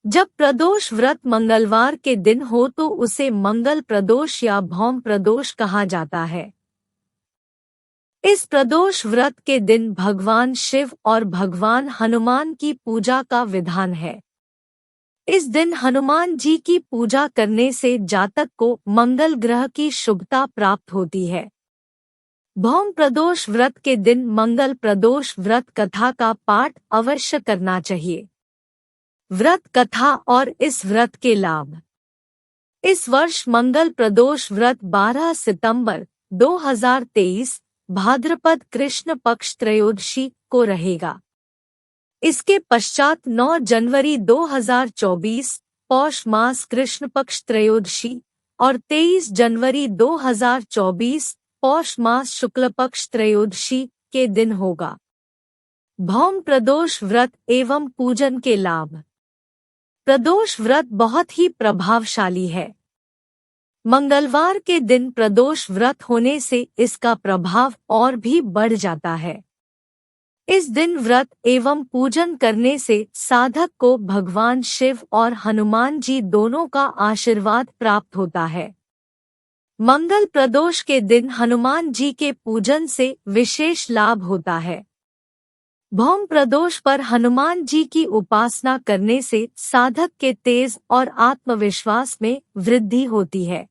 जब प्रदोष व्रत मंगलवार के दिन हो तो उसे मंगल प्रदोष या भौम प्रदोष कहा जाता है। इस प्रदोष व्रत के दिन भगवान शिव और भगवान हनुमान की पूजा का विधान है। इस दिन हनुमान जी की पूजा करने से जातक को मंगल ग्रह की शुभता प्राप्त होती है। भौम प्रदोष व्रत के दिन मंगल प्रदोष व्रत कथा का पाठ अवश्य करना चाहिए। व्रत कथा और इस व्रत के लाभ। इस वर्ष मंगल प्रदोष व्रत 12 सितंबर 2023 भाद्रपद कृष्ण पक्ष त्रयोदशी को रहेगा। इसके पश्चात 9 जनवरी 2024 पौष मास कृष्ण पक्ष त्रयोदशी और 23 जनवरी 2024 पौष मास शुक्ल पक्ष त्रयोदशी के दिन होगा। भौम प्रदोष व्रत एवं पूजन के लाभ। प्रदोष व्रत बहुत ही प्रभावशाली है। मंगलवार के दिन प्रदोष व्रत होने से इसका प्रभाव और भी बढ़ जाता है। इस दिन व्रत एवं पूजन करने से साधक को भगवान शिव और हनुमान जी दोनों का आशीर्वाद प्राप्त होता है। मंगल प्रदोष के दिन हनुमान जी के पूजन से विशेष लाभ होता है। भौम प्रदोष पर हनुमान जी की उपासना करने से साधक के तेज और आत्मविश्वास में वृद्धि होती है।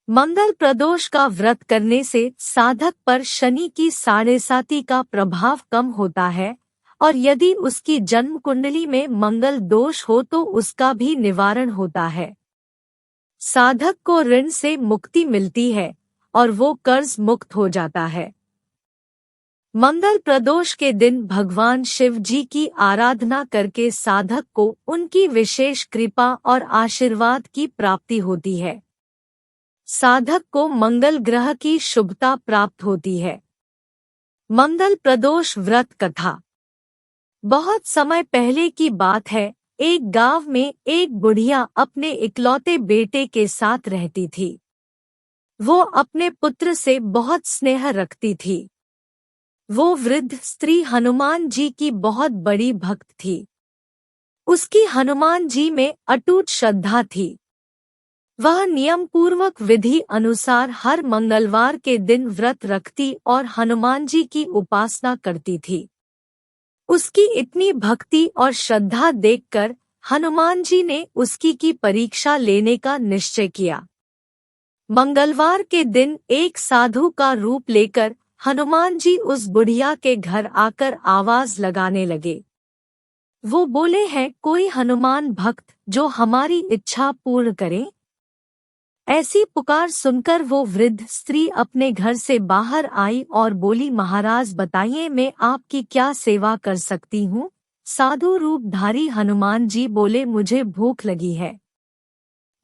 मंगल प्रदोष का व्रत करने से साधक पर शनि की 7.5 का प्रभाव कम होता है और यदि उसकी जन्म कुंडली में मंगल दोष हो तो उसका भी निवारण होता है। साधक को ऋण से मुक्ति मिलती है और वो कर्ज मुक्त हो जाता है। मंगल प्रदोष के दिन भगवान शिव जी की आराधना करके साधक को उनकी विशेष कृपा और आशीर्वाद की प्राप्ति होती है। साधक को मंगल ग्रह की शुभता प्राप्त होती है। मंगल प्रदोष व्रत कथा। बहुत समय पहले की बात है, एक गांव में एक बुढ़िया अपने इकलौते बेटे के साथ रहती थी। वो अपने पुत्र से बहुत स्नेह रखती थी। वो वृद्ध स्त्री हनुमान जी की बहुत बड़ी भक्त थी। उसकी हनुमान जी में अटूट श्रद्धा थी। वह नियम पूर्वक विधि अनुसार हर मंगलवार के दिन व्रत रखती और हनुमान जी की उपासना करती थी। उसकी इतनी भक्ति और श्रद्धा देखकर हनुमान जी ने उसकी की परीक्षा लेने का निश्चय किया। मंगलवार के दिन एक साधु का रूप लेकर हनुमान जी उस बुढ़िया के घर आकर आवाज लगाने लगे। वो बोले हैं, कोई हनुमान भक्त जो हमारी इच्छा पूर्ण करे। ऐसी पुकार सुनकर वो वृद्ध स्त्री अपने घर से बाहर आई और बोली, महाराज बताइए मैं आपकी क्या सेवा कर सकती हूँ। साधु रूपधारी हनुमान जी बोले, मुझे भूख लगी है,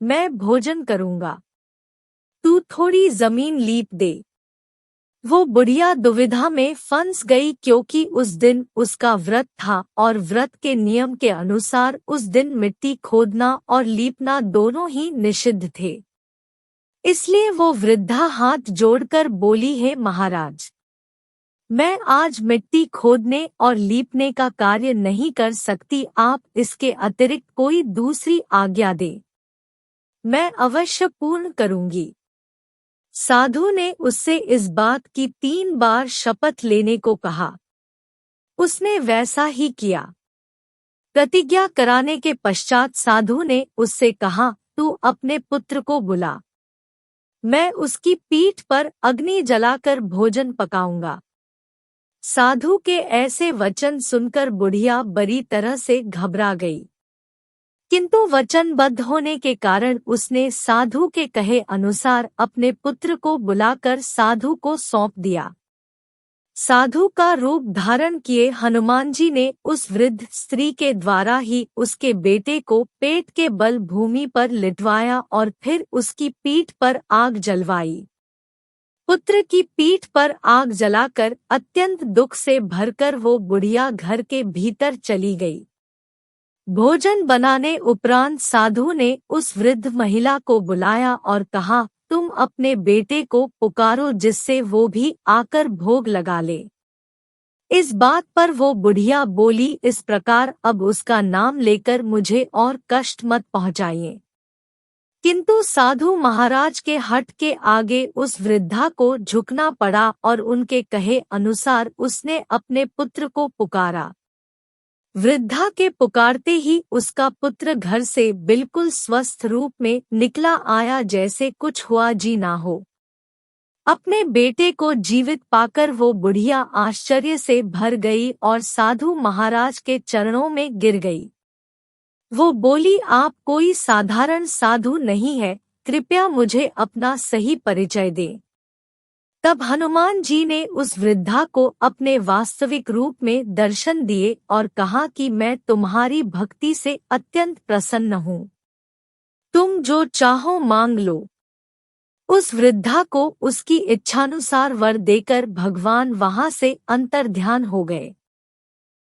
मैं भोजन करूँगा, तू थोड़ी जमीन लीप दे। वो बुढ़िया दुविधा में फंस गई क्योंकि उस दिन उसका व्रत था और व्रत के नियम के अनुसार उस दिन मिट्टी खोदना और लीपना दोनों ही निषिद्ध थे। इसलिए वो वृद्धा हाथ जोड़कर बोली, हे महाराज, मैं आज मिट्टी खोदने और लीपने का कार्य नहीं कर सकती, आप इसके अतिरिक्त कोई दूसरी आज्ञा दे, मैं अवश्य पूर्ण करूंगी। साधु ने उससे इस बात की 3 बार शपथ लेने को कहा। उसने वैसा ही किया। प्रतिज्ञा कराने के पश्चात साधु ने उससे कहा, तू अपने पुत्र को बुला, मैं उसकी पीठ पर अग्नि जलाकर भोजन पकाऊंगा। साधु के ऐसे वचन सुनकर बुढ़िया बड़ी तरह से घबरा गई, किंतु वचनबद्ध होने के कारण उसने साधु के कहे अनुसार अपने पुत्र को बुलाकर साधु को सौंप दिया। साधु का रूप धारण किए हनुमान जी ने उस वृद्ध स्त्री के द्वारा ही उसके बेटे को पेट के बल भूमि पर लिटवाया और फिर उसकी पीठ पर आग जलवाई। पुत्र की पीठ पर आग जलाकर अत्यंत दुख से भरकर वो बुढ़िया घर के भीतर चली गई। भोजन बनाने उपरांत साधु ने उस वृद्ध महिला को बुलाया और कहा, तुम अपने बेटे को पुकारो जिससे वो भी आकर भोग लगा ले। इस बात पर वो बुढ़िया बोली, इस प्रकार अब उसका नाम लेकर मुझे और कष्ट मत पहुँचाइए। किंतु साधु महाराज के हठ के आगे उस वृद्धा को झुकना पड़ा और उनके कहे अनुसार उसने अपने पुत्र को पुकारा। वृद्धा के पुकारते ही उसका पुत्र घर से बिल्कुल स्वस्थ रूप में निकला आया, जैसे कुछ हुआ जी ना हो। अपने बेटे को जीवित पाकर वो बुढ़िया आश्चर्य से भर गई और साधु महाराज के चरणों में गिर गई। वो बोली, आप कोई साधारण साधु नहीं है, कृपया मुझे अपना सही परिचय दें। तब हनुमान जी ने उस वृद्धा को अपने वास्तविक रूप में दर्शन दिए और कहा कि मैं तुम्हारी भक्ति से अत्यंत प्रसन्न हूँ। तुम जो चाहो मांग लो। उस वृद्धा को उसकी इच्छानुसार वर देकर भगवान वहां से अंतर्ध्यान हो गए।